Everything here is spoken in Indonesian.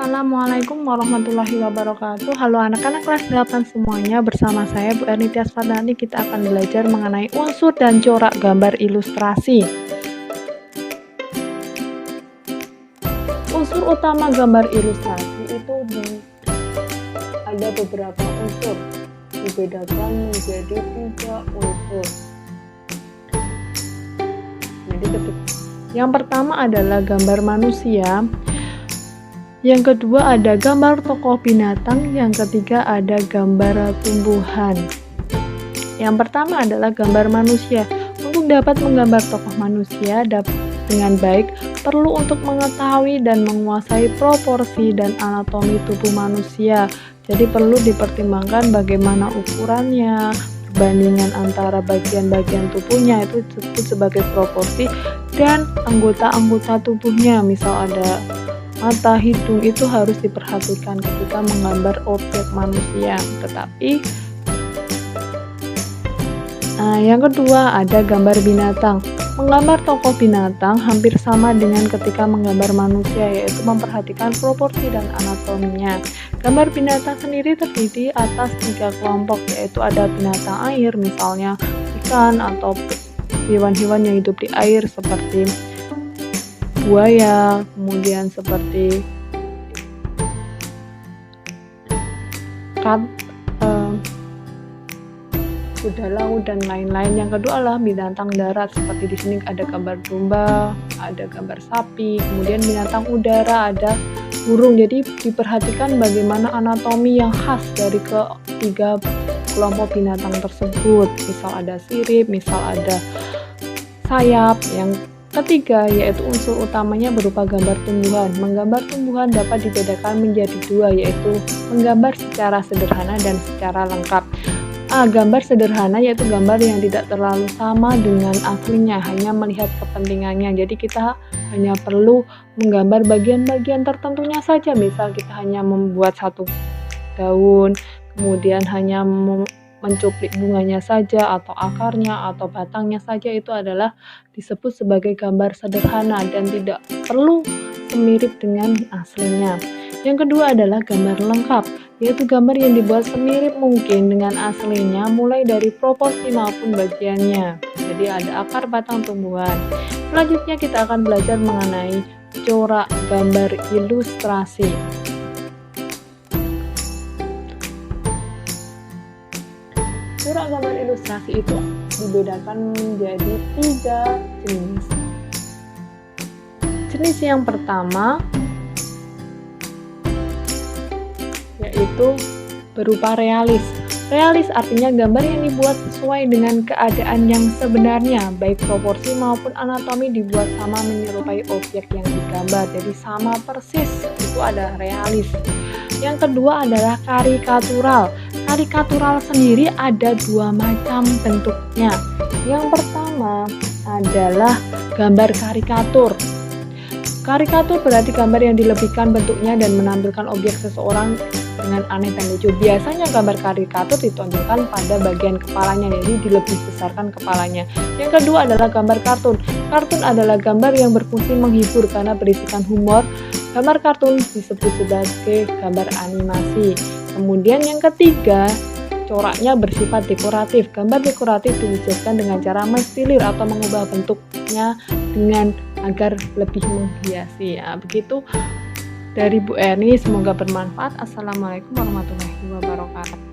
Assalamualaikum warahmatullahi wabarakatuh. Halo anak-anak kelas 8 semuanya, bersama saya Bu Erni Tias Fardani. Kita akan belajar mengenai unsur dan corak gambar ilustrasi. Unsur utama gambar ilustrasi itu ada beberapa unsur, dibedakan menjadi 3 unsur. Yang pertama adalah gambar manusia, yang kedua ada gambar tokoh binatang, yang ketiga ada gambar tumbuhan. Yang pertama adalah gambar manusia. Untuk dapat menggambar tokoh manusia dengan baik, perlu untuk mengetahui dan menguasai proporsi dan anatomi tubuh manusia. Jadi perlu dipertimbangkan bagaimana ukurannya, perbandingan antara bagian-bagian tubuhnya, itu disebut sebagai proporsi, dan anggota-anggota tubuhnya, misal ada mata, hidung, itu harus diperhatikan ketika menggambar objek manusia. Yang kedua ada gambar binatang. Menggambar tokoh binatang hampir sama dengan ketika menggambar manusia, yaitu memperhatikan proporsi dan anatominya. Gambar binatang sendiri terdiri atas 3 kelompok, yaitu ada binatang air, misalnya ikan atau hewan-hewan yang hidup di air seperti buaya, kemudian seperti kuda laut dan lain-lain. Yang kedua adalah binatang darat, seperti di sini ada gambar domba, ada gambar sapi, kemudian binatang udara ada burung. Jadi diperhatikan bagaimana anatomi yang khas dari ketiga kelompok binatang tersebut. Misal ada sirip, misal ada sayap. Yang ketiga yaitu unsur utamanya berupa gambar tumbuhan. Menggambar tumbuhan dapat dibedakan menjadi 2, yaitu menggambar secara sederhana dan secara lengkap. Gambar sederhana yaitu gambar yang tidak terlalu sama dengan aslinya, hanya melihat kepentingannya. Jadi kita hanya perlu menggambar bagian-bagian tertentunya saja. Misal kita hanya membuat satu daun, kemudian hanya mencuplik bunganya saja, atau akarnya, atau batangnya saja, itu adalah disebut sebagai gambar sederhana dan tidak perlu semirip dengan aslinya. Yang kedua adalah gambar lengkap, yaitu gambar yang dibuat semirip mungkin dengan aslinya, mulai dari proporsi maupun bagiannya. Jadi ada akar, batang, tumbuhan. Selanjutnya kita akan belajar mengenai corak gambar ilustrasi. Corak gambar ilustrasi itu dibedakan menjadi 3 jenis. Jenis yang pertama yaitu berupa realis. Realis artinya gambar yang dibuat sesuai dengan keadaan yang sebenarnya, baik proporsi maupun anatomi dibuat sama menyerupai objek yang digambar, jadi sama persis, itu ada realis. Yang kedua adalah karikatural. Karikatural sendiri ada 2 macam bentuknya. Yang pertama adalah gambar karikatur. Karikatur berarti gambar yang dilebihkan bentuknya dan menampilkan objek seseorang dengan aneh dan lucu. Biasanya gambar karikatur ditonjolkan pada bagian kepalanya, jadi dilebih besarkan kepalanya. Yang kedua adalah gambar kartun. Kartun adalah gambar yang berfungsi menghibur karena berisikan humor. Gambar kartun disebut sebagai gambar animasi. Kemudian yang ketiga, coraknya bersifat dekoratif. Gambar dekoratif diwujudkan dengan cara menstilir atau mengubah bentuknya dengan agar lebih menghiasi. Begitu dari Bu Erni, semoga bermanfaat. Assalamualaikum warahmatullahi wabarakatuh.